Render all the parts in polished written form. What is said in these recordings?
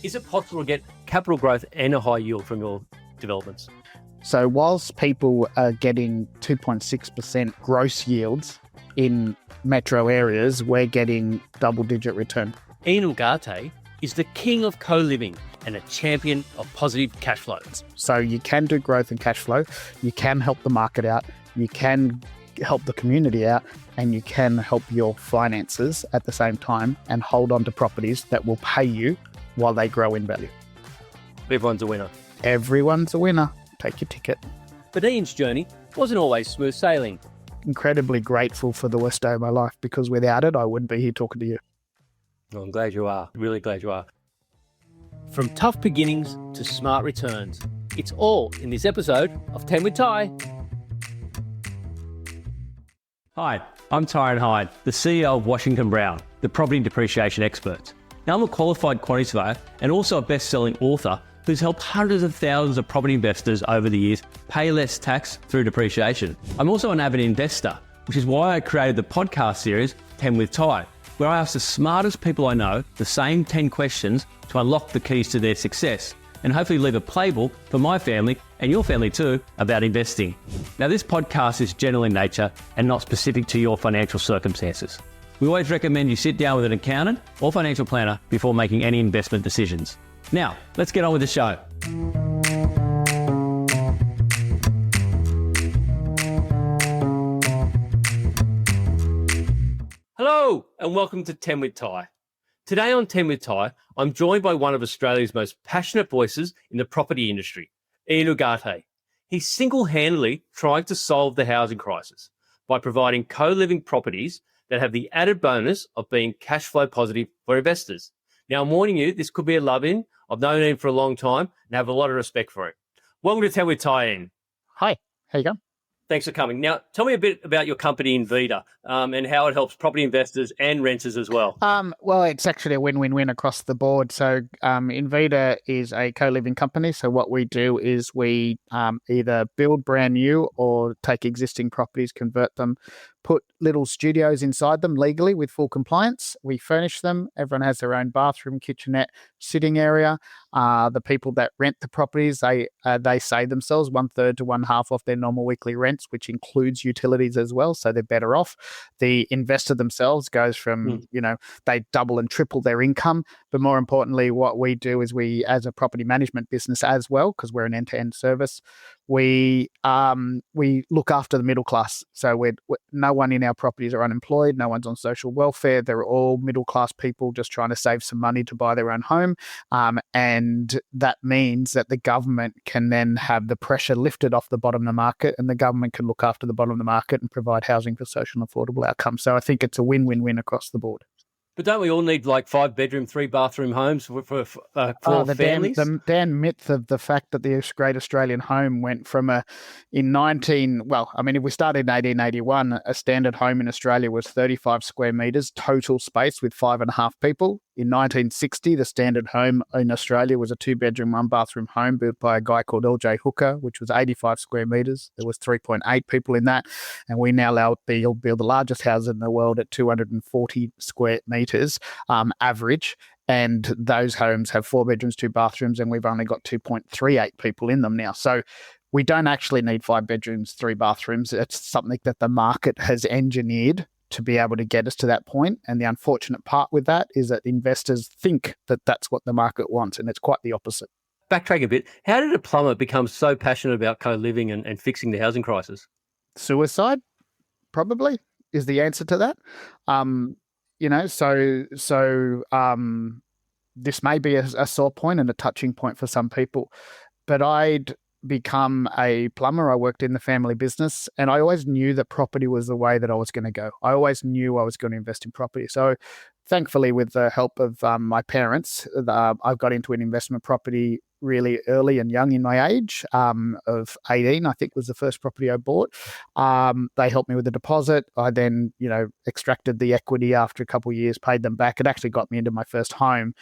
Is it possible to get capital growth and a high yield from your developments? So whilst people are getting 2.6% gross yields in metro areas, we're getting double-digit return. Ian Ugarte is the king of co-living and a champion of positive cash flows. So you can do growth and cash flow, you can help the market out, you can help the community out, and you can help your finances at the same time and hold on to properties that will pay you while they grow in value. Everyone's a winner. Everyone's a winner. Take your ticket. But Ian's journey wasn't always smooth sailing. Incredibly grateful for the worst day of my life, because without it, I wouldn't be here talking to you. Oh, I'm glad you are. Really glad you are. From tough beginnings to smart returns, it's all in this episode of 10 with Ty. Hi, I'm Tyron Hyde, the CEO of Washington Brown, the property depreciation experts. Now, I'm a qualified quantity surveyor and also a best-selling author who's helped hundreds of thousands of property investors over the years pay less tax through depreciation. I'm also an avid investor, which is why I created the podcast series 10 with Ty, where I ask the smartest people I know the same 10 questions to unlock the keys to their success and hopefully leave a playbook for my family and your family too about investing. Now, this podcast is general in nature and not specific to your financial circumstances. We always recommend you sit down with an accountant or financial planner before making any investment decisions. Now, let's get on with the show. Hello, and welcome to 10 with Ty. Today on 10 with Ty, I'm joined by one of Australia's most passionate voices in the property industry, Ian Ugarte. He's single-handedly trying to solve the housing crisis by providing co-living properties that have the added bonus of being cash flow positive for investors. Now, I'm warning you, this could be a love-in. I've known Ian for a long time and have a lot of respect for it. Welcome to 10 with Ty, Ian. Hi, how you going? Thanks for coming. Now, tell me a bit about your company, Invida, and how it helps property investors and renters as well. Well, it's actually a win-win-win across the board. So Invida is a co-living company. So what we do is we either build brand new or take existing properties, convert them, put little studios inside them legally with full compliance. We furnish them. Everyone has their own bathroom, kitchenette, sitting area. The people that rent the properties, they save themselves 1/3 to 1/2 off their normal weekly rents, which includes utilities as well. So they're better off. The investor themselves goes from, they double and triple their income. But more importantly, what we do is we, as a property management business as well, because we're an end-to-end service, we look after the middle class. So no one in our properties are unemployed. No one's on social welfare. They're all middle class people just trying to save some money to buy their own home. And that means that the government can then have the pressure lifted off the bottom of the market, and the government can look after the bottom of the market and provide housing for social and affordable outcomes. So I think it's a win-win-win across the board. But don't we all need like 5-bedroom, 3-bathroom homes for families? The damn myth of the fact that the Great Australian Home went from if we started in 1881, a standard home in Australia was 35 square metres total space with 5.5 people. In 1960, the standard home in Australia was a 2-bedroom, 1-bathroom home built by a guy called L.J. Hooker, which was 85 square metres. There was 3.8 people in that. And we now build the largest house in the world at 240 square metres average. And those homes have 4 bedrooms, 2 bathrooms, and we've only got 2.38 people in them now. So we don't actually need 5 bedrooms, 3 bathrooms. It's something that the market has engineered to be able to get us to that point. And the unfortunate part with that is that investors think that that's what the market wants, and it's quite the opposite. Backtrack a bit. How did a plumber become so passionate about co-living and fixing the housing crisis? Suicide, probably, is the answer to that. This may be a sore point and a touching point for some people, but I'd become a plumber. I worked in the family business, and I always knew that property was the way that I was going to go. I always knew I was going to invest in property. So thankfully, with the help of my parents, I got into an investment property really early and young in my age of 18, I think was the first property I bought. They helped me with the deposit. I then, extracted the equity after a couple of years, paid them back. It actually got me into my first home.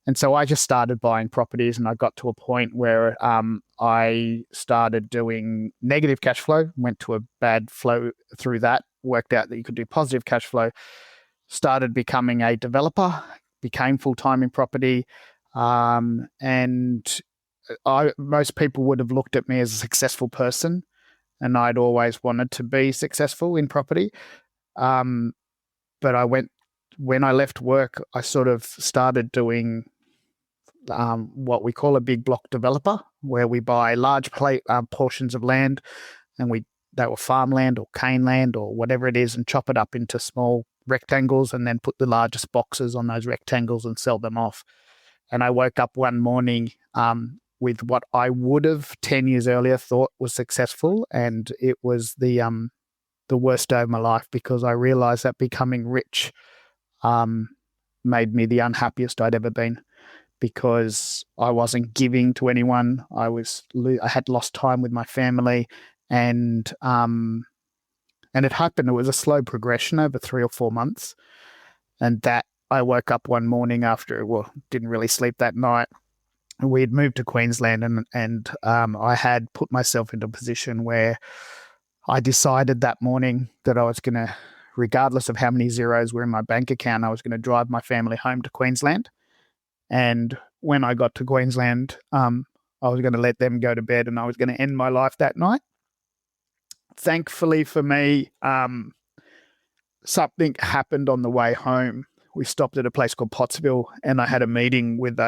And so I just started buying properties, and I got to a point where I started doing negative cash flow, went to a bad flow through that, worked out that you could do positive cash flow, started becoming a developer, became full-time in property, And most people would have looked at me as a successful person, and I'd always wanted to be successful in property. But when I left work, I sort of started doing what we call a big block developer, where we buy large portions of land, and they were farmland or cane land or whatever it is, and chop it up into small rectangles and then put the largest boxes on those rectangles and sell them off. And I woke up one morning with what I would have 10 years earlier thought was successful, and it was the worst day of my life, because I realized that becoming rich made me the unhappiest I'd ever been, because I wasn't giving to anyone. I had lost time with my family, and it happened. It was a slow progression over 3 or 4 months, and that I woke up one morning didn't really sleep that night. We had moved to Queensland, and I had put myself into a position where I decided that morning that I was going to, regardless of how many zeros were in my bank account, I was going to drive my family home to Queensland. And when I got to Queensland, I was going to let them go to bed, and I was going to end my life that night. Thankfully for me, something happened on the way home. We stopped at a place called Pottsville, and I had a meeting with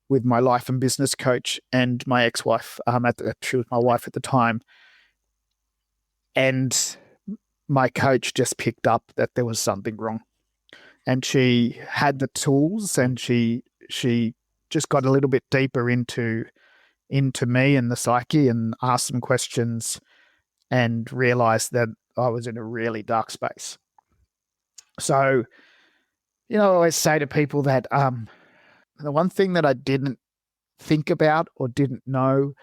with my life and business coach and my ex-wife. She was my wife at the time, and my coach just picked up that there was something wrong, and she had the tools, and she just got a little bit deeper into me and the psyche, and asked some questions, and realized that I was in a really dark space. So, I always say to people that the one thing that I didn't think about or didn't know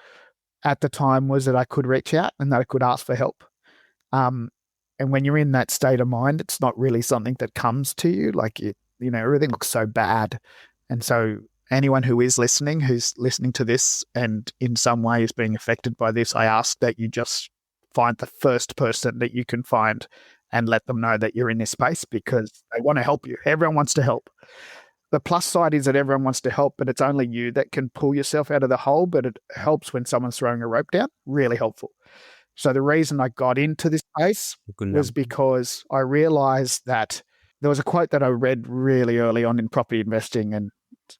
at the time was that I could reach out and that I could ask for help. And when you're in that state of mind, it's not really something that comes to you. Like, everything looks so bad. And so anyone who's listening to this and in some way is being affected by this, I ask that you just find the first person that you can find and let them know that you're in this space, because they want to help you. Everyone wants to help. The plus side is that everyone wants to help, but it's only you that can pull yourself out of the hole. But it helps when someone's throwing a rope down. Really helpful. So the reason I got into this space was because I realized that there was a quote that I read really early on in property investing. And,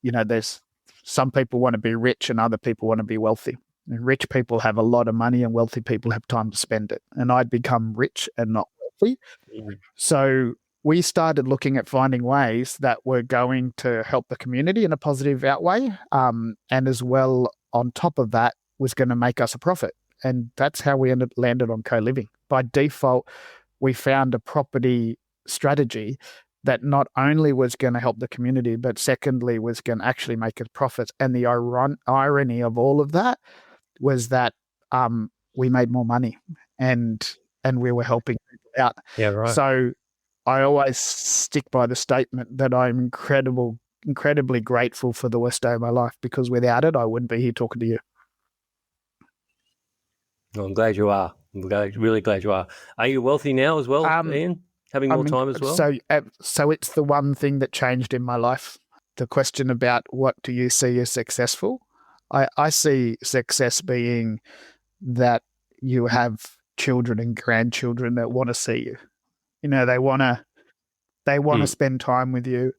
there's some people want to be rich and other people want to be wealthy. And rich people have a lot of money and wealthy people have time to spend it. And I'd become rich and not wealthy. Mm-hmm. So we started looking at finding ways that were going to help the community in a positive outweigh. And as well, on top of that, was going to make us a profit. And that's how we landed on co-living. By default, we found a property strategy that not only was going to help the community, but secondly, was going to actually make a profit. And the irony of all of that was that we made more money and we were helping people out. Yeah, right. So I always stick by the statement that I'm incredibly grateful for the worst day of my life, because without it, I wouldn't be here talking to you. Well, I'm glad you are. Really glad you are. Are you wealthy now as well, Ian? Having more time as well? So it's the one thing that changed in my life. The question about what do you see as successful? I see success being that you have children and grandchildren that want to see you. They want to spend time with you,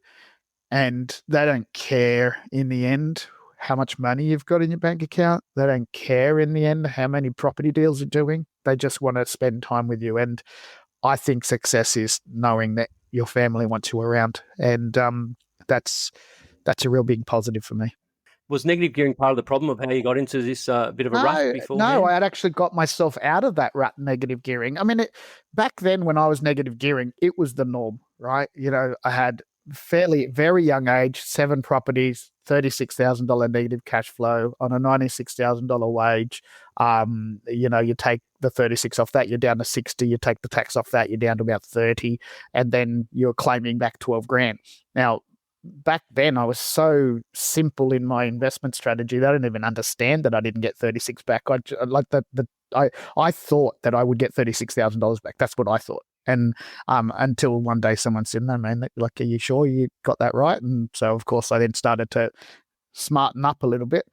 and they don't care in the end how much money you've got in your bank account. They don't care in the end how many property deals you're doing. They just want to spend time with you. And I think success is knowing that your family wants you around. And that's a real big positive for me. Was negative gearing part of the problem of how you got into this bit of a rut before? No, I had actually got myself out of that rut, negative gearing. I mean, back then when I was negative gearing, it was the norm, right? I had very young age, 7 properties, $36,000 negative cash flow on a $96,000 wage. You take the 36 off that, you're down to 60. You take the tax off that, you're down to about 30, and then you're claiming back 12 grand. Now, back then I was so simple in my investment strategy that I didn't even understand that I didn't get 36 back. I thought that I would get $36,000 back. That's what I thought. And until one day someone said, "No, man, like, are you sure you got that right?" And so, of course, I then started to smarten up a little bit.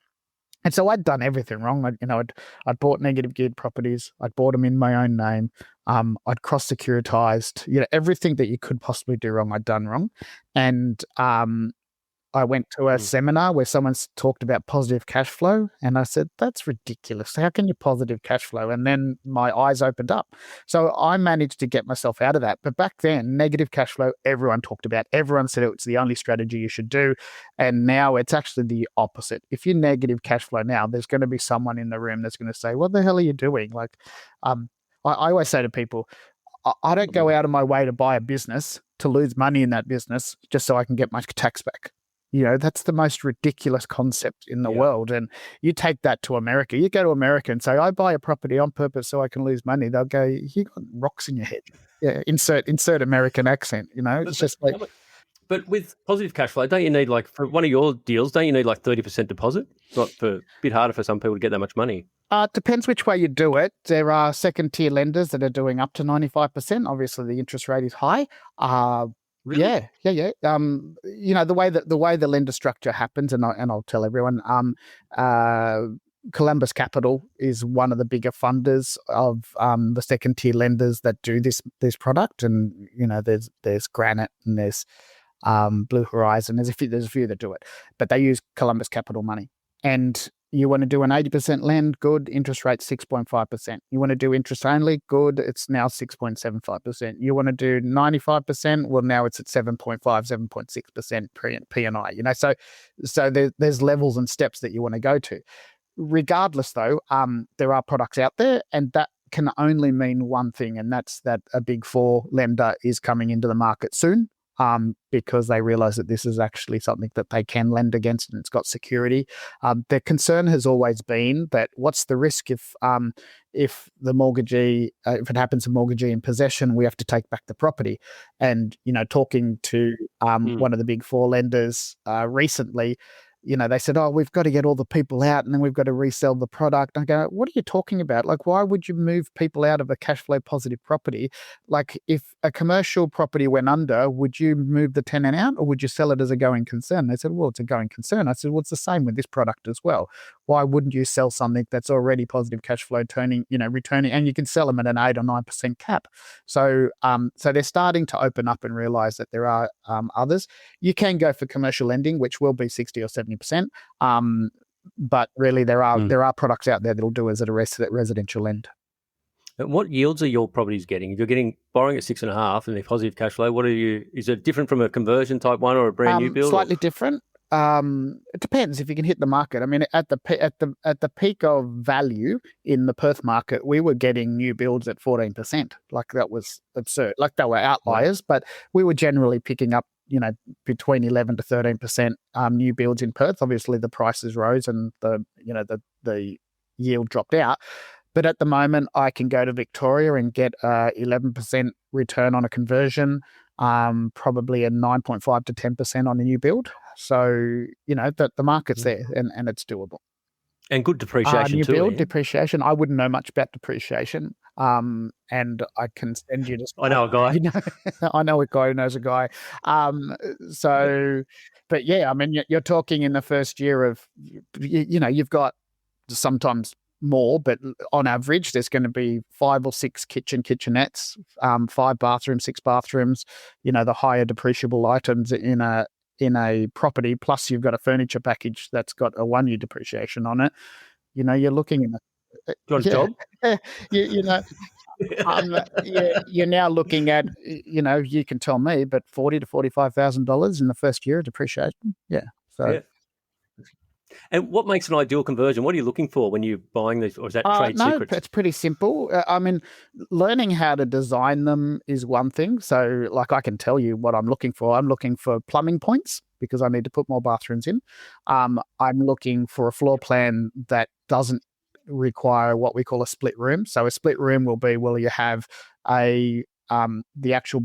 And so I'd done everything wrong. I'd bought negative geared properties. I'd bought them in my own name. I'd cross securitized. Everything that you could possibly do wrong, I'd done wrong. And I went to a seminar where someone talked about positive cash flow, and I said, "That's ridiculous. How can you positive cash flow?" And then my eyes opened up. So I managed to get myself out of that. But back then, negative cash flow, everyone talked about. Everyone said it was the only strategy you should do. And now it's actually the opposite. If you're negative cash flow now, there's going to be someone in the room that's going to say, "What the hell are you doing?" Like, I always say to people, I don't go out of my way to buy a business to lose money in that business just so I can get my tax back. That's the most ridiculous concept in the world. And you take that to America. You go to America and say, "I buy a property on purpose so I can lose money." They'll go, "You got rocks in your head." Yeah, insert American accent. It's just like. But with positive cash flow, don't you need, like, for one of your deals, don't you need like 30% deposit? It's not a bit harder for some people to get that much money. It depends which way you do it. There are second tier lenders that are doing up to 95%. Obviously, the interest rate is high. Really? Yeah. The way the lender structure happens, and I'll tell everyone. Columbus Capital is one of the bigger funders of the second tier lenders that do this product, and there's Granite and there's Blue Horizon. There's a few that do it, but they use Columbus Capital money. And you want to do an 80% lend, good, interest rate 6.5%. You want to do interest only, good, it's now 6.75%. You want to do 95%, well, now it's at 7.5, 7.6% P&I. So there's levels and steps that you want to go to. Regardless, though, there are products out there, and that can only mean one thing, and that's that a Big Four lender is coming into the market soon. Because they realize that this is actually something that they can lend against, and it's got security. Their concern has always been that what's the risk if the mortgagee, if it happens to mortgagee in possession, we have to take back the property. And talking to one of the Big Four lenders recently, they said, "Oh, we've got to get all the people out, and then we've got to resell the product." I go, "What are you talking about? Like, why would you move people out of a cash flow positive property? Like, if a commercial property went under, would you move the tenant out, or would you sell it as a going concern?" They said, "Well, it's a going concern." I said, "Well, it's the same with this product as well. Why wouldn't you sell something that's already positive cash flow returning, and you can sell them at an 8 or 9% cap?" So they're starting to open up and realize that there are others. You can go for commercial lending, which will be 60 or 70%. But really, there are products out there that'll do as a residential lend. And what yields are your properties getting? If you're borrowing at 6.5 and they're positive cash flow, is it different from a conversion type one or a brand new build? Slightly different. It depends if you can hit the market. I mean, at the peak of value in the Perth market, we were getting new builds at 14%. Like, that was absurd. Like, they were outliers, but we were generally picking up between 11 to 13% new builds in Perth. Obviously, the prices rose and the yield dropped out. But at the moment, I can go to Victoria and get 11% return on a conversion, probably a 9.5 to 10% on a new build. So, the market's there and it's doable. And good depreciation new too. Build depreciation. I wouldn't know much about depreciation. And I can send you to. I know a guy. I know a guy who knows a guy. But yeah, I mean, you're talking in the first year of, you've got sometimes more, but on average, there's going to be 5 or 6 kitchenettes, 5 bathrooms, 6 bathrooms. The higher depreciable items in a property, plus you've got a furniture package that's got a 1-year depreciation on it. You're looking in a job. You're now looking at, you can tell me, but $40,000 to $45,000 in the first year of depreciation. Yeah. So. Yeah. And what makes an ideal conversion? What are you looking for when you're buying these, or is that trade secrets? No, it's pretty simple. I mean, learning how to design them is one thing. So, like, I can tell you what I'm looking for. I'm looking for plumbing points because I need to put more bathrooms in. I'm looking for a floor plan that doesn't require what we call a split room. So a split room will be, you have the actual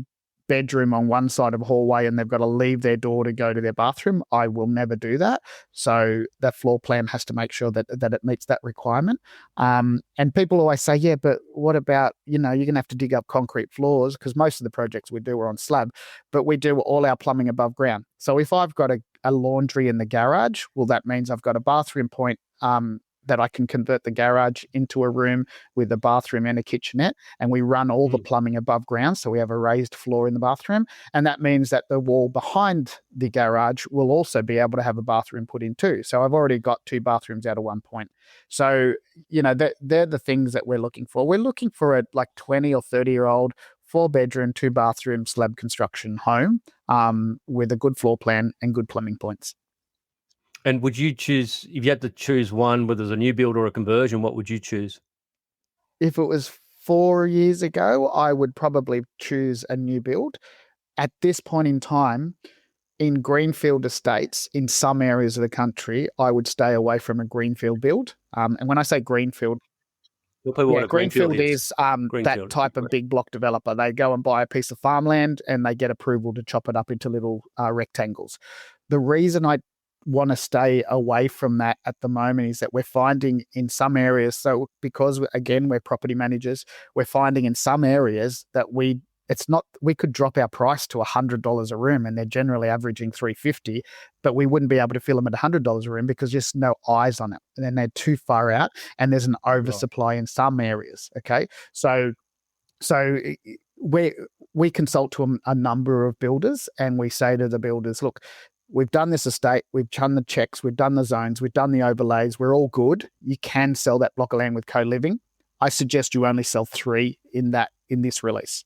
bedroom on one side of a hallway and they've got to leave their door to go to their bathroom. I will never do that. So that floor plan has to make sure that it meets that requirement. And people always say, yeah, but what about, you're going to have to dig up concrete floors, because most of the projects we do are on slab, but we do all our plumbing above ground. So if I've got a laundry in the garage, well, that means I've got a bathroom point that I can convert the garage into a room with a bathroom and a kitchenette, and we run all the plumbing above ground, so we have a raised floor in the bathroom, and that means that the wall behind the garage will also be able to have a bathroom put in too. So I've already got 2 bathrooms out of one point. So, they're the things that we're looking for. We're looking for a 20 or 30-year-old 4-bedroom, 2-bathroom slab construction home with a good floor plan and good plumbing points. And would you choose, if you had to choose one, whether it's a new build or a conversion, what would you choose? If it was 4 years ago, I would probably choose a new build. At this point in time, in greenfield estates, in some areas of the country, I would stay away from a greenfield build. And when I say greenfield, greenfield is that type of big block developer. They go and buy a piece of farmland and they get approval to chop it up into little rectangles. The reason I want to stay away from that at the moment is that we're finding in some areas, so because again we're property managers, we're finding in some areas that we could drop our price to $100 a room, and they're generally averaging $350, but we wouldn't be able to fill them at $100 a room because there's no eyes on it, and then they're too far out, and there's an oversupply in some areas. Okay, so we consult to a number of builders, and we say to the builders, look, we've done this estate, we've done the checks, we've done the zones, we've done the overlays, we're all good. You can sell that block of land with co-living. I suggest you only sell 3 in this release.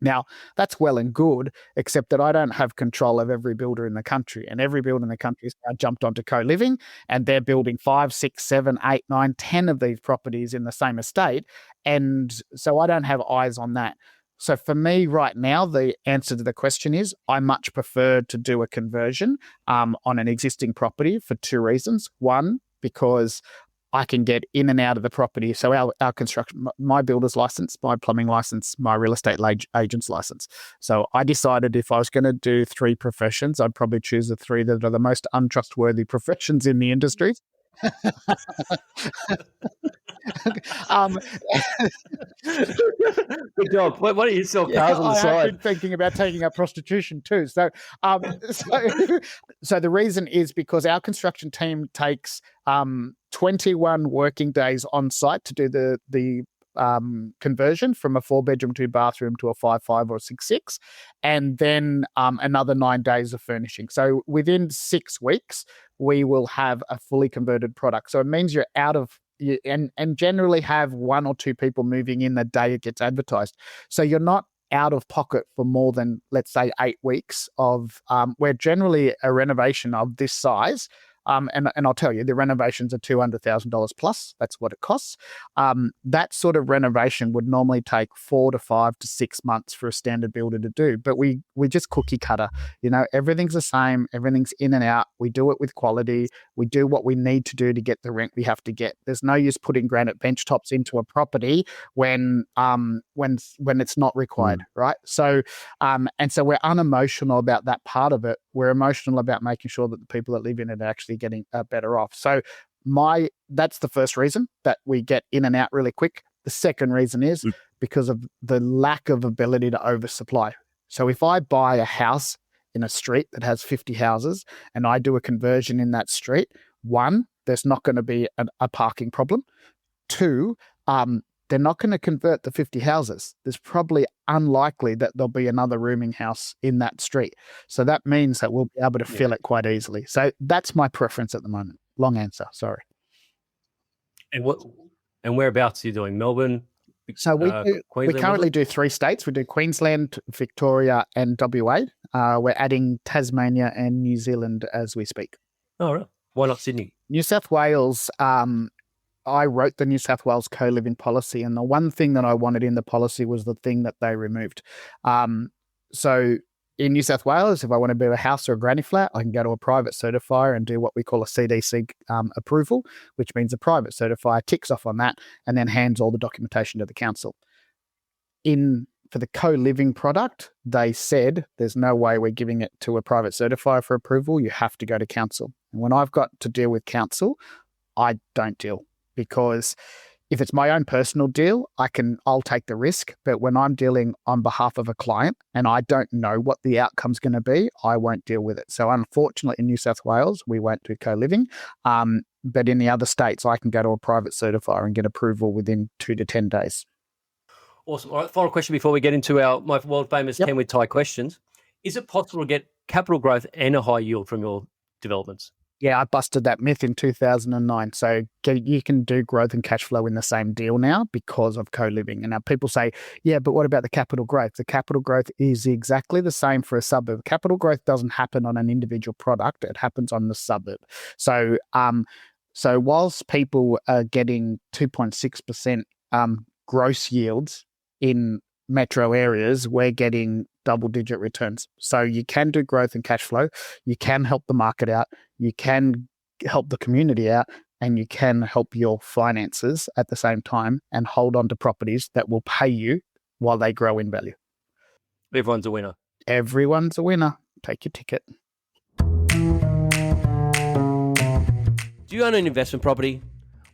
Now, that's well and good, except that I don't have control of every builder in the country, and every builder in the country has now jumped onto co-living, and they're building 5, 6, 7, 8, 9, 10 of these properties in the same estate. And so I don't have eyes on that. So for me right now, the answer to the question is I much prefer to do a conversion on an existing property for 2 reasons. One, because I can get in and out of the property. So our construction, my builder's license, my plumbing license, my real estate agent's license. So I decided if I was going to do 3 professions, I'd probably choose the 3 that are the most untrustworthy professions in the industry. Good job. Why don't you sell cars on the side? I have been thinking about taking up prostitution too. So the reason is because our construction team takes 21 working days on site to do the conversion from a 4-bedroom, 2-bathroom to a 5.5 or a 6.6, and then another 9 days of furnishing. So within 6 weeks, we will have a fully converted product. So it means you're out of and generally have 1 or 2 people moving in the day it gets advertised. So you're not out of pocket for more than, let's say, 8 weeks of where generally a renovation of this size, and I'll tell you, the renovations are $200,000 plus. That's what it costs. That sort of renovation would normally take 4 to 5 to 6 months for a standard builder to do. But we just cookie cutter. Everything's the same. Everything's in and out. We do it with quality. We do what we need to do to get the rent we have to get. There's no use putting granite bench tops into a property when it's not required, right? So and so we're unemotional about that part of it. We're emotional about making sure that the people that live in it are actually getting better off. So that's the first reason that we get in and out really quick. The second reason is because of the lack of ability to oversupply. So if I buy a house in a street that has 50 houses and I do a conversion in that street, 1, there's not going to be a parking problem. 2, they're not going to convert the 50 houses. There's probably unlikely that there'll be another rooming house in that street. So that means that we'll be able to fill it quite easily. So that's my preference at the moment. Long answer, sorry. And whereabouts are you doing? Melbourne? So we currently do 3 states. We do Queensland, Victoria, and WA. We're adding Tasmania and New Zealand as we speak. Oh, really? Why not Sydney? New South Wales, I wrote the New South Wales co-living policy, and the one thing that I wanted in the policy was the thing that they removed. So in New South Wales, if I want to build a house or a granny flat, I can go to a private certifier and do what we call a CDC approval, which means a private certifier ticks off on that and then hands all the documentation to the council. In For the co-living product, they said there's no way we're giving it to a private certifier for approval. You have to go to council. And when I've got to deal with council, I don't deal, because if it's my own personal deal, I'll take the risk. But when I'm dealing on behalf of a client and I don't know what the outcome's going to be, I won't deal with it. So unfortunately, in New South Wales, we won't do co-living. But in the other states, I can go to a private certifier and get approval within 2 to 10 days. Awesome. All right, final question before we get into my world famous 10 with Ty questions. Is it possible to get capital growth and a high yield from your developments? Yeah, I busted that myth in 2009. So you can do growth and cash flow in the same deal now because of co-living. And now people say, yeah, but what about the capital growth? The capital growth is exactly the same for a suburb. Capital growth doesn't happen on an individual product. It happens on the suburb. So whilst people are getting 2.6% gross yields in metro areas, we're getting double-digit returns. So you can do growth and cash flow. You can help the market out. You can help the community out, and you can help your finances at the same time and hold on to properties that will pay you while they grow in value. Everyone's a winner. Everyone's a winner. Take your ticket. Do you own an investment property?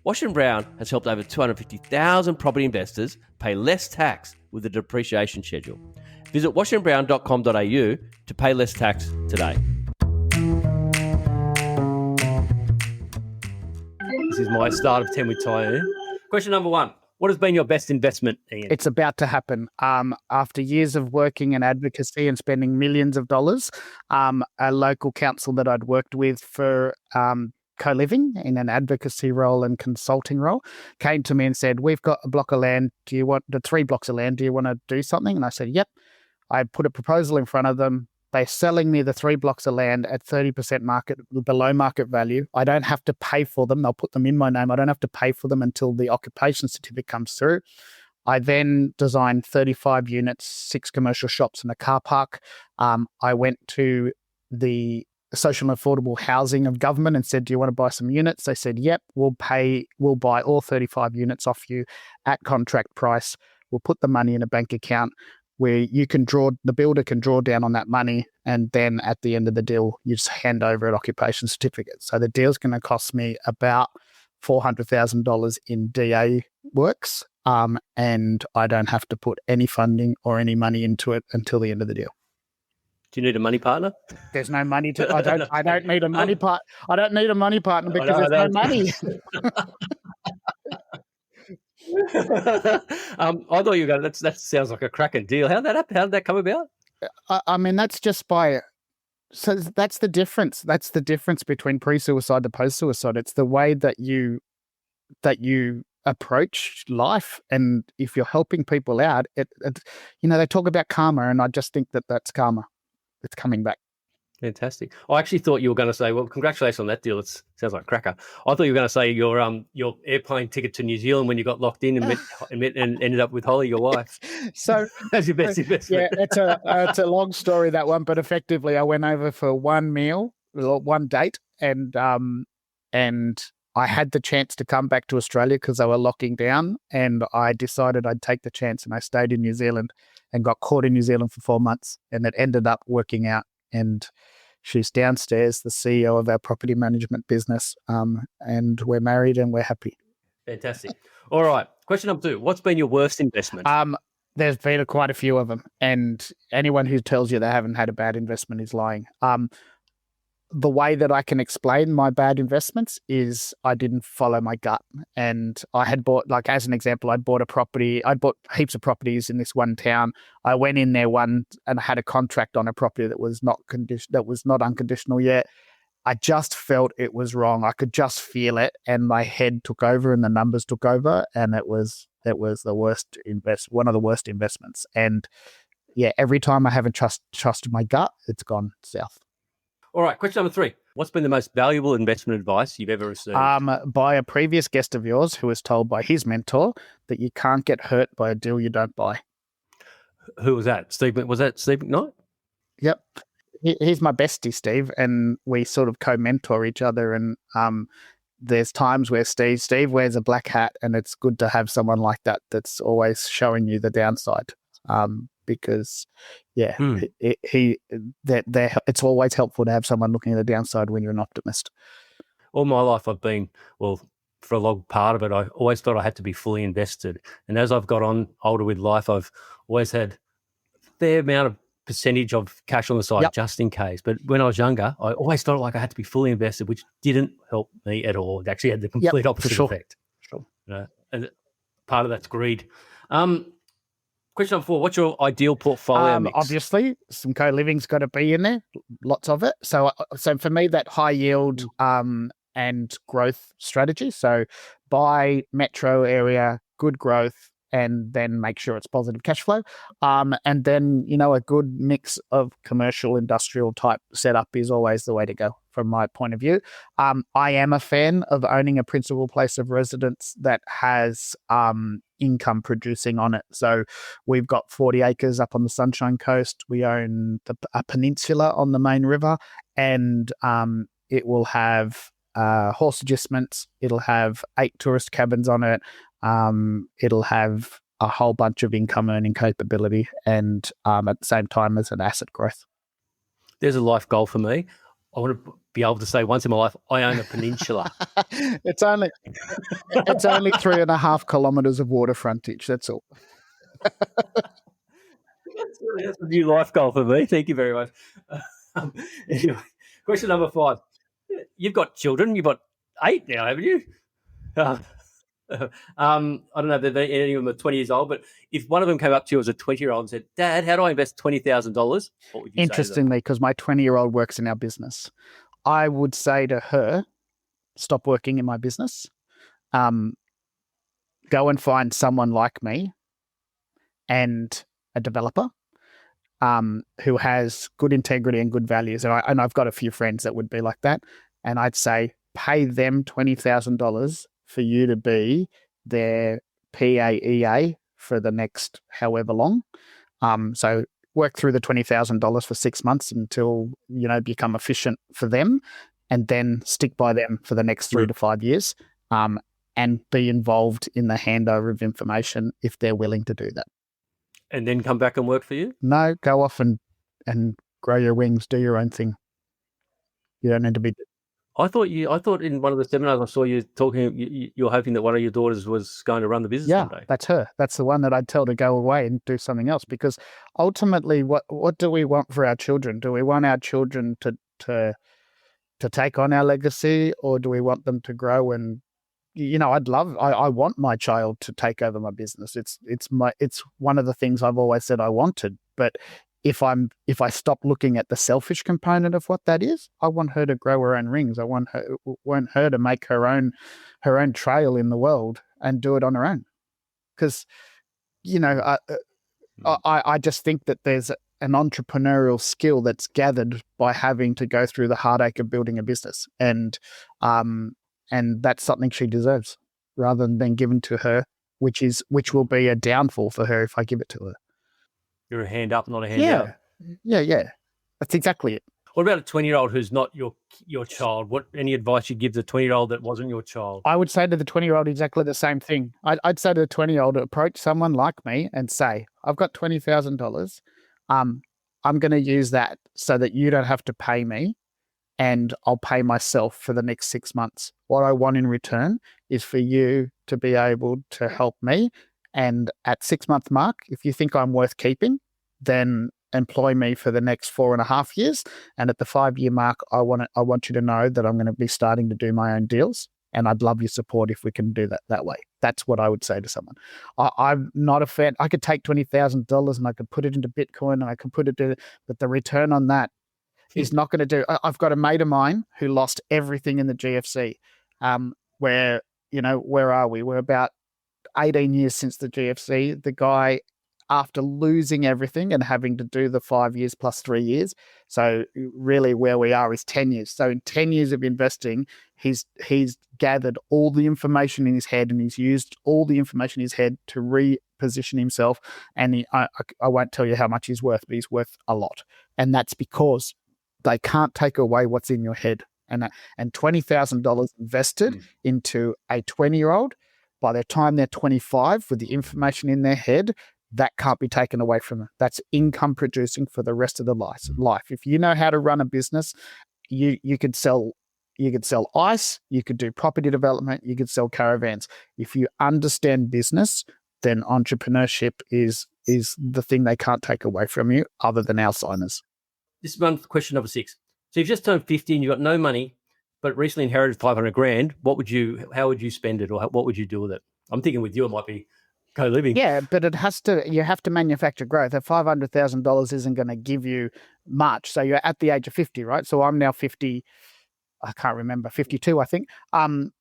Washington Brown has helped over 250,000 property investors pay less tax with a depreciation schedule. Visit washingtonbrown.com.au to pay less tax today. This is my start of 10 with Ty. Question number 1. What has been your best investment, Ian? It's about to happen. After years of working in advocacy and spending millions of dollars, a local council that I'd worked with for co-living in an advocacy role and consulting role came to me and said, we've got a block of land. Do you want the 3 blocks of land? Do you want to do something? And I said, yep. I put a proposal in front of them. They're selling me the 3 blocks of land at 30% below market value. I don't have to pay for them. They'll put them in my name. I don't have to pay for them until the occupation certificate comes through. I then designed 35 units, 6 commercial shops and a car park. I went to the social and affordable housing of government and said, do you want to buy some units? They said, yep, we'll buy all 35 units off you at contract price. We'll put the money in a bank account where the builder can draw down on that money. And then at the end of the deal, you just hand over an occupation certificate. So the deal's going to cost me about $400,000 in DA works. And I don't have to put any funding or any money into it until the end of the deal. Do you need a money partner? There's no money I don't need a money part. I don't need a money partner because there's no money. I thought you were going, that sounds like a cracking deal. How did that come about? I mean, that's just so that's the difference. That's the difference between pre-suicide to post-suicide. It's the way that you approach life. And if you're helping people out, they talk about karma, and I just think that that's karma. It's coming back. Fantastic. I actually thought you were going to say, well, congratulations on that deal. It sounds like a cracker. I thought you were going to say your airplane ticket to New Zealand when you got locked in and ended up with Holly, your wife. So that's your best investment. Yeah, it's a long story, that one, but effectively I went over for one meal, one date, and I had the chance to come back to Australia because they were locking down, and I decided I'd take the chance, and I stayed in New Zealand and got caught in New Zealand for 4 months, and it ended up working out. And she's downstairs, the CEO of our property management business, and we're married and we're happy. Fantastic. All right. Question number 2. What's been your worst investment? There's been quite a few of them, and anyone who tells you they haven't had a bad investment is lying. The way that I can explain my bad investments is I didn't follow my gut. And I had bought, like as an example, I'd bought heaps of properties in this one town. I went in there and had a contract on a property that was not unconditional yet. I just felt it was wrong. I could just feel it, and my head took over and the numbers took over, and it was the worst one of the worst investments. And yeah, every time I haven't trusted my gut, it's gone south. All right, question number 3. What's been the most valuable investment advice you've ever received? By a previous guest of yours who was told by his mentor that you can't get hurt by a deal you don't buy. Who was that? Was that Steve McKnight? Yep. He's my bestie, Steve, and we sort of co-mentor each other. And there's times where Steve wears a black hat, and it's good to have someone like that that's always showing you the downside. because it's always helpful to have someone looking at the downside when you're an optimist. All my life I've been, for a long part of it, I always thought I had to be fully invested. And as I've got on older with life, I've always had a fair amount of percentage of cash on the side just in case. But when I was younger, I always felt like I had to be fully invested, which didn't help me at all. It actually had the complete opposite effect. Sure. And part of that's greed. Question number 4, what's your ideal portfolio mix? Obviously, some co-living's got to be in there, lots of it. So for me, that high yield and growth strategy. So buy metro area, good growth, and then make sure it's positive cash flow. And then, a good mix of commercial, industrial type setup is always the way to go from my point of view. I am a fan of owning a principal place of residence that has income producing on it. So we've got 40 acres up on the Sunshine Coast. We own a peninsula on the main river, and it will have horse adjustments. It'll have 8 tourist cabins on it. It'll have a whole bunch of income earning capability, and at the same time as an asset growth. There's a life goal for me. I want to be able to say once in my life, I own a peninsula. It's only 3.5 kilometres of water frontage. That's all. That's a new life goal for me. Thank you very much. Anyway, question number 5. You've got children. You've got 8 now, haven't you? I don't know if any of them are 20 years old, but if one of them came up to you as a 20-year-old and said, Dad, how do I invest $20,000? What would you Interestingly, because my 20-year-old works in our business, I would say to her, stop working in my business. Go and find someone like me and a developer who has good integrity and good values. And I've got a few friends that would be like that. And I'd say, pay them $20,000 for you to be their PAEA for the next however long. So work through the $20,000 for 6 months until, become efficient for them, and then stick by them for the next 3 to 5 years, and be involved in the handover of information if they're willing to do that. And then come back and work for you? No, go off and grow your wings, do your own thing. You don't need to be... I thought in one of the seminars I saw you talking, you're hoping that one of your daughters was going to run the business one day. Yeah, that's her. That's the one that I'd tell to go away and do something else, because ultimately what do we want for our children? Do we want our children to take on our legacy, or do we want them to grow and, I want my child to take over my business. It's one of the things I've always said I wanted, but if I stop looking at the selfish component of what that is, I want her to grow her own rings. I want her to make her own trail in the world and do it on her own. Because, I just think that there's an entrepreneurial skill that's gathered by having to go through the heartache of building a business, and that's something she deserves, rather than being given to her, which will be a downfall for her if I give it to her. You're a hand up, not a hand out. Yeah. That's exactly it. What about a 20-year-old who's not your child? Any advice you'd give the 20-year-old that wasn't your child? I would say to the 20-year-old exactly the same thing. I'd say to the 20-year-old, approach someone like me and say, I've got $20,000. I'm going to use that so that you don't have to pay me, and I'll pay myself for the next 6 months. What I want in return is for you to be able to help me. And at 6-month mark, if you think I'm worth keeping, then employ me for the next 4.5 years. And at the 5-year mark, I want you to know that I'm going to be starting to do my own deals. And I'd love your support if we can do that way. That's what I would say to someone. I'm not a fan. I could take $20,000 and I could put it into Bitcoin, and I could put it to, but the return on that is not going to do. I've got a mate of mine who lost everything in the GFC. Where are we? We're about 18 years since the GFC. The guy, after losing everything and having to do the 5 years plus 3 years, so really where we are is 10 years. So in 10 years of investing, he's gathered all the information in his head, and he's used all the information in his head to reposition himself. And I won't tell you how much he's worth, but he's worth a lot. And that's because they can't take away what's in your head. And $20,000 invested into a 20-year-old, by the time they're 25, with the information in their head, that can't be taken away from them. That's income producing for the rest of the life. If you know how to run a business, you could sell ice, you could do property development, you could sell caravans. If you understand business, then entrepreneurship is the thing they can't take away from you, other than Alzheimer's. This is question number 6. So you've just turned 50 and you've got no money, but recently inherited 500 grand. How would you spend it, or what would you do with it? I'm thinking with you, it might be co-living. Yeah, but you have to manufacture growth. That $500,000 isn't going to give you much. So you're at the age of 50, right? So I'm now 50. I can't remember, 52, I think.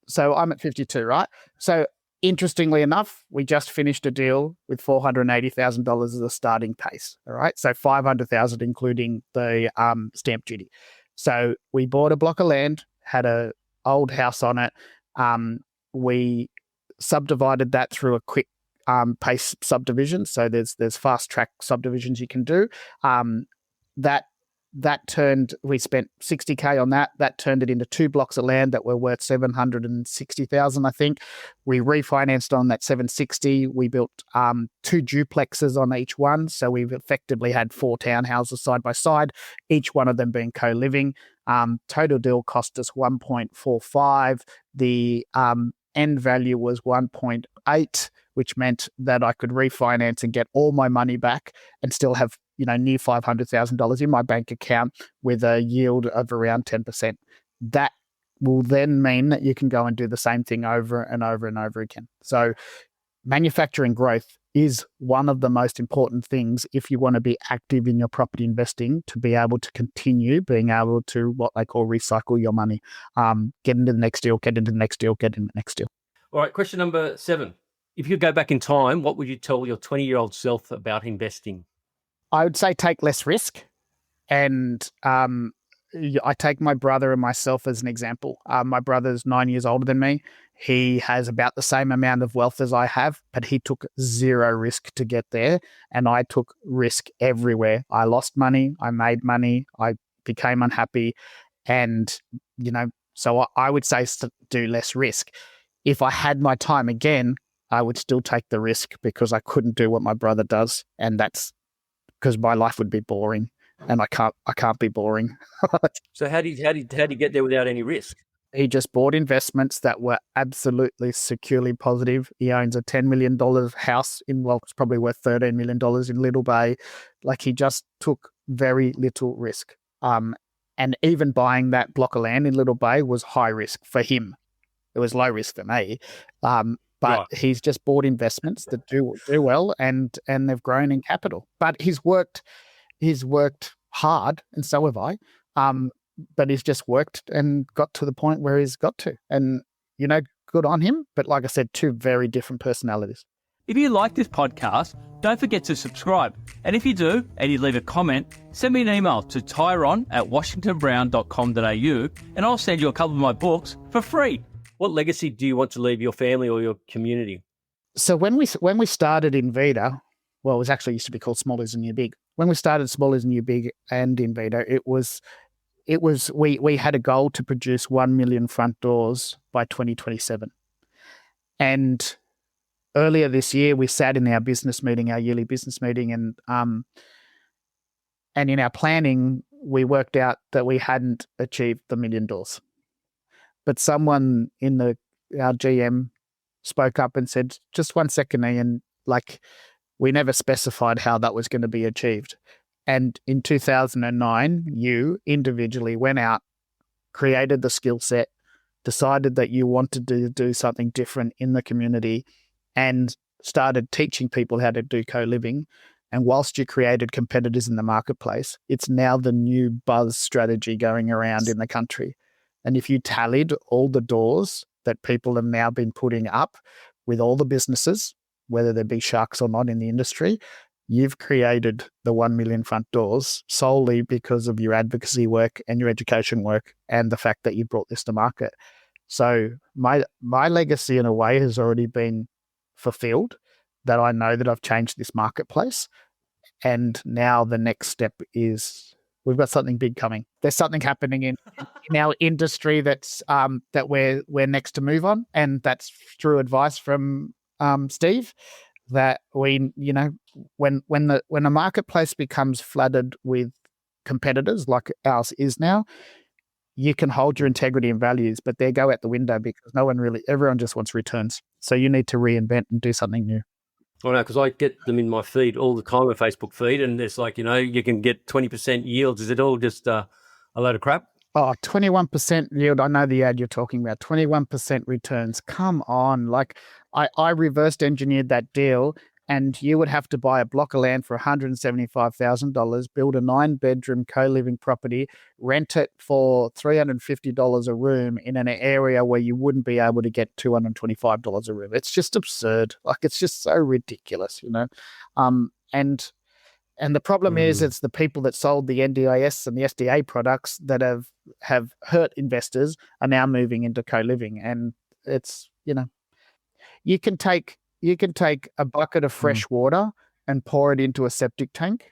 So I'm at 52, right? So interestingly enough, we just finished a deal with $480,000 as a starting pace. All right. So $500,000, including the stamp duty. So we bought a block of land, had a old house on it. We subdivided that through a quick pace subdivision. So there's fast track subdivisions you can do. We spent $60K on that. That turned it into 2 blocks of land that were worth $760,000, I think. We refinanced on that $760,000. We built 2 duplexes on each one. So we've effectively had 4 townhouses side by side, each one of them being co-living. Total deal cost us $1.45. The end value was $1.8, which meant that I could refinance and get all my money back and still have near $500,000 in my bank account with a yield of around 10%. That will then mean that you can go and do the same thing over and over and over again. So manufacturing growth is one of the most important things if you want to be active in your property investing, to be able to continue being able to what they call recycle your money. Get into the next deal, get into the next deal, get into the next deal. All right, question number 7. If you could go back in time, what would you tell your 20-year-old self about investing? I would say take less risk. And I take my brother and myself as an example. My brother's 9 years older than me. He has about the same amount of wealth as I have, but he took 0 risk to get there. And I took risk everywhere. I lost money. I made money. I became unhappy. And, so I would say do less risk. If I had my time again, I would still take the risk because I couldn't do what my brother does. And that's because my life would be boring, and I can't be boring. So how did he get there without any risk? He just bought investments that were absolutely securely positive. He owns a $10 million house it's probably worth $13 million in Little Bay. Like, he just took very little risk. And even buying that block of land in Little Bay was high risk for him. It was low risk for me. But he's just bought investments that do well, and they've grown in capital. But he's worked hard, and so have I. But he's just worked and got to the point where he's got to. And, good on him. But like I said, 2 very different personalities. If you like this podcast, don't forget to subscribe. And if you do, and you leave a comment, send me an email to tyron@washingtonbrown.com.au, and I'll send you a couple of my books for free. What legacy do you want to leave your family or your community? So when we started Invida, well, it was actually used to be called Small is the New Big. When we started Small is the New Big and Invida, we had a goal to produce 1 million front doors by 2027. And earlier this year, we sat in our yearly business meeting, and in our planning, we worked out that we hadn't achieved the 1 million doors. But someone in our GM spoke up and said, just 1 second, Ian, we never specified how that was going to be achieved. And in 2009, you individually went out, created the skill set, decided that you wanted to do something different in the community, and started teaching people how to do co-living. And whilst you created competitors in the marketplace, it's now the new buzz strategy going around in the country. And if you tallied all the doors that people have now been putting up with all the businesses, whether they be sharks or not in the industry, you've created the 1 million front doors solely because of your advocacy work and your education work and the fact that you brought this to market. So my legacy in a way has already been fulfilled, that I know that I've changed this marketplace. And now the next step is we've got something big coming. There's something happening in our industry that we're next to move on, and that's through advice from Steve. that when the marketplace becomes flooded with competitors like ours is now, you can hold your integrity and values, but they go out the window because everyone just wants returns. So you need to reinvent and do something new. I know, because I get them in my feed all the time, my Facebook feed, and it's like, you can get 20% yields. Is it all just a load of crap? Oh, 21% yield. I know the ad you're talking about. 21% returns. Come on. Like I reversed engineered that deal, and you would have to buy a block of land for $175,000, build a 9-bedroom co-living property, rent it for $350 a room in an area where you wouldn't be able to get $225 a room. It's just absurd. Like, it's just so ridiculous, And the problem is, it's the people that sold the NDIS and the SDA products that have hurt investors are now moving into co-living. And it's, you can take a bucket of fresh water and pour it into a septic tank,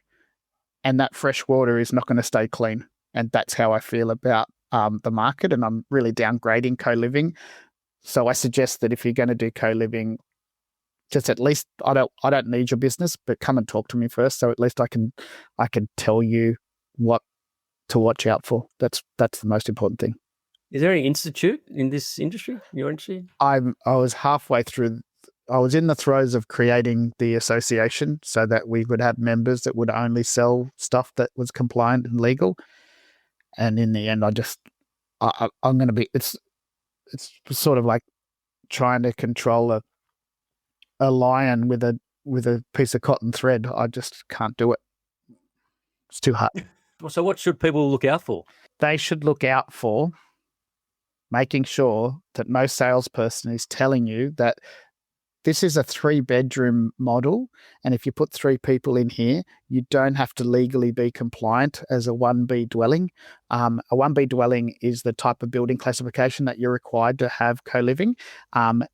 and that fresh water is not going to stay clean. And that's how I feel about the market. And I'm really downgrading co-living. So I suggest that if you're going to do co-living, just at least, I don't need your business, but come and talk to me first. So at least I can tell you what to watch out for. That's the most important thing. Is there any institute in this industry, your industry? I was halfway through. I was in the throes of creating the association so that we would have members that would only sell stuff that was compliant and legal. And in the end, I'm going to be. It's sort of like trying to control a lion with a piece of cotton thread. I just can't do it. It's too hard. So what should people look out for? They should look out for making sure that no salesperson is telling you that this is a 3-bedroom model, and if you put 3 people in here, you don't have to legally be compliant as a 1B dwelling. A 1B dwelling is the type of building classification that you're required to have co-living. And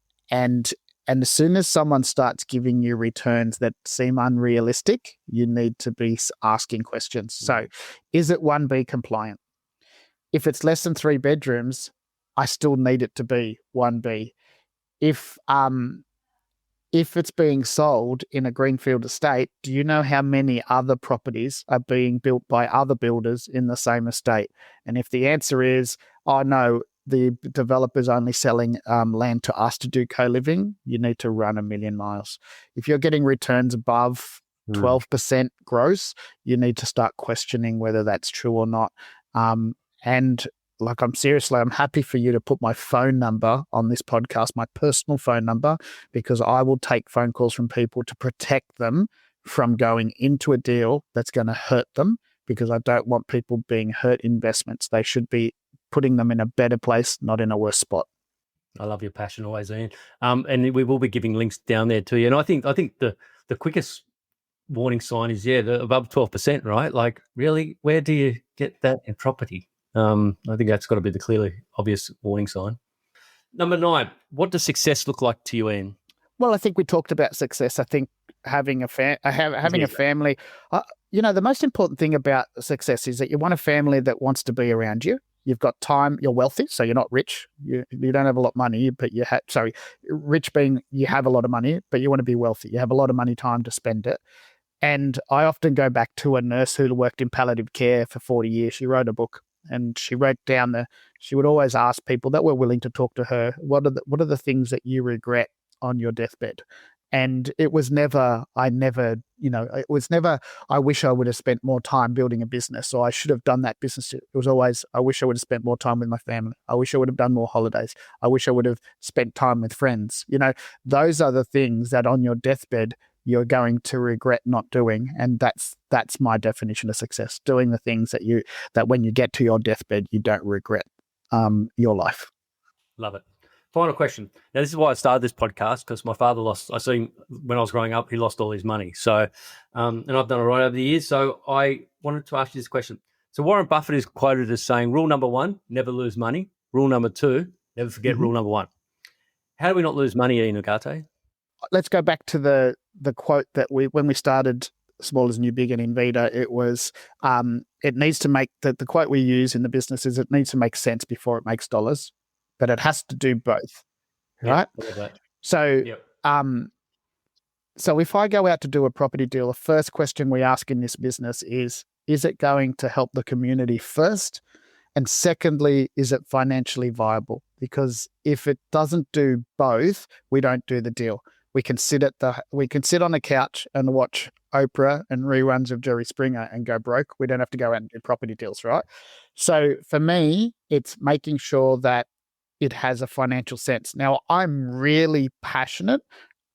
as soon as someone starts giving you returns that seem unrealistic, you need to be asking questions. So, is it 1B compliant? If it's less than 3 bedrooms, I still need it to be 1B. If it's being sold in a greenfield estate, do you know how many other properties are being built by other builders in the same estate? And if the answer is, oh no, the developer's only selling land to us to do co-living, you need to run a million miles. If you're getting returns above 12% gross, you need to start questioning whether that's true or not. And like, I'm happy for you to put my phone number on this podcast, my personal phone number, because I will take phone calls from people to protect them from going into a deal that's going to hurt them, because I don't want people being hurt investments. They should be putting them in a better place, not in a worse spot. I love your passion always, Ian. And we will be giving links down there to you. And I think the quickest warning sign is, above 12%, right? Like, really, where do you get that in property? I think that's got to be the clearly obvious warning sign. Number 9, what does success look like to you, Ian? Well, I think we talked about success. I think having a family, the most important thing about success is that you want a family that wants to be around you. You've got time, you're wealthy, so you're not rich. You don't have a lot of money, but rich being you have a lot of money, but you want to be wealthy. You have a lot of money, time to spend it. And I often go back to a nurse who worked in palliative care for 40 years. She wrote a book. And she wrote down she would always ask people that were willing to talk to her, what are the things that you regret on your deathbed? And it was never, I wish I would have spent more time building a business, or I should have done that business. It was always, I wish I would have spent more time with my family. I wish I would have done more holidays. I wish I would have spent time with friends. Those are the things that on your deathbed, you're going to regret not doing. And that's my definition of success, doing the things that when you get to your deathbed, you don't regret your life. Love it. Final question. Now, this is why I started this podcast, because my father I saw him when I was growing up, he lost all his money. So, and I've done all right over the years. So I wanted to ask you this question. So Warren Buffett is quoted as saying, rule number 1, never lose money. Rule number 2, never forget rule number 1. How do we not lose money, Ian Ugarte? Let's go back to the quote that when we started Small is New Big in Invida, it was, it needs to make, the quote we use in the business is, it needs to make sense before it makes dollars, but it has to do both, right? Yep. So So if I go out to do a property deal, the first question we ask in this business is it going to help the community first? And secondly, is it financially viable? Because if it doesn't do both, we don't do the deal. We can sit on a couch and watch Oprah and reruns of Jerry Springer and go broke. We don't have to go out and do property deals, right? So for me, it's making sure that it has a financial sense. Now, I'm really passionate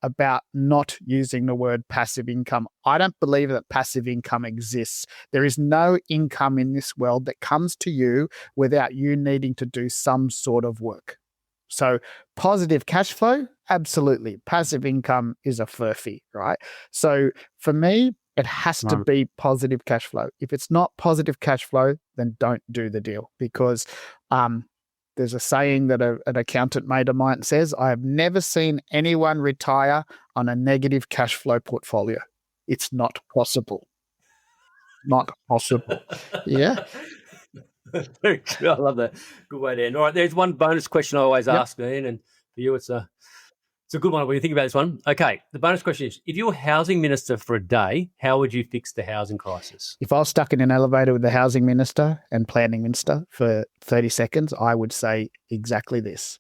about not using the word passive income. I don't believe that passive income exists. There is no income in this world that comes to you without you needing to do some sort of work. So positive cash flow, absolutely. Passive income is a furphy, right? So for me, it has to be positive cash flow. If it's not positive cash flow, then don't do the deal, because there's a saying that an accountant mate of mine says, I have never seen anyone retire on a negative cash flow portfolio. It's not possible. Not possible. Yeah. Very good. I love that. Good way to end. All right, there's one bonus question I always ask, Ian, and for you, it's a good one when you think about this one. Okay, the bonus question is, if you were housing minister for a day, how would you fix the housing crisis? If I was stuck in an elevator with the housing minister and planning minister for 30 seconds, I would say exactly this.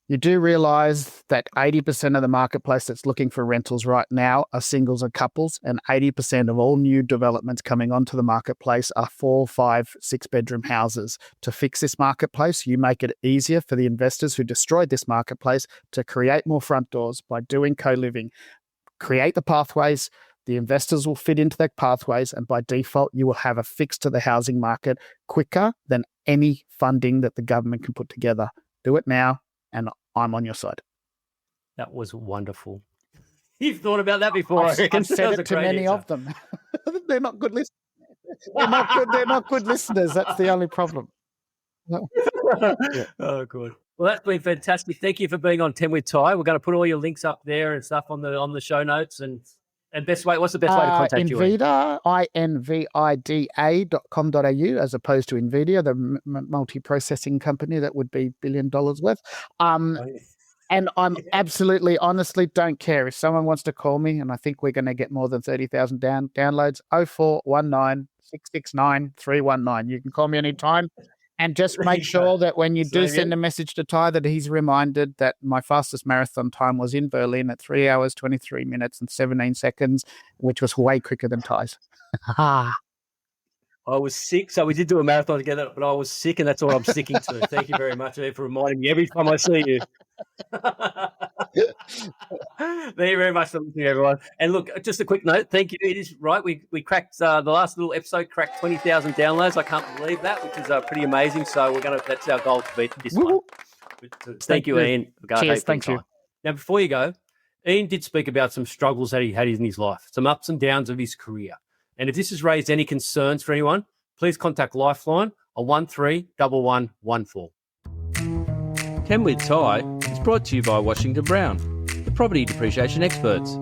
You do realise that 80% of the marketplace that's looking for rentals right now are singles and couples, and 80% of all new developments coming onto the marketplace are 4, 5, 6-bedroom houses. To fix this marketplace, you make it easier for the investors who destroyed this marketplace to create more front doors by doing co-living. Create the pathways. The investors will fit into their pathways, and by default, you will have a fix to the housing market quicker than any funding that the government can put together. Do it now, and I'm on your side. That was wonderful. You've thought about that before. I've said it to many of them. They're not good listeners. They're not good listeners. That's the only problem. Oh, good. Well, that's been fantastic. Thank you for being on 10 with Ty. We're going to put all your links up there and stuff on the show notes. And best way, what's the best way to contact you? Invida, invida.com.au, as opposed to Invida, the multi-processing company that would be $1 billion worth. And I'm absolutely, honestly, don't care. If someone wants to call me, and I think we're going to get more than 30,000 downloads, 0419 669 319. You can call me anytime. And just make sure that when you do send a message to Ty, that he's reminded that my fastest marathon time was in Berlin at 3 hours, 23 minutes and 17 seconds, which was way quicker than Ty's. I was sick, so we did do a marathon together, but I was sick, and that's all I'm sticking to. Thank you very much for reminding me every time I see you. Thank you very much for listening, everyone. And look, just a quick note. Thank you. It is right. We cracked the last little episode, cracked 20,000 downloads. I can't believe that, which is pretty amazing. So that's our goal to beat this one. Thank you, Ian. Cheers. Thank you. Now, before you go, Ian did speak about some struggles that he had in his life, some ups and downs of his career. And if this has raised any concerns for anyone, please contact Lifeline on 131114. 10 with Ty is brought to you by Washington Brown, the property depreciation experts.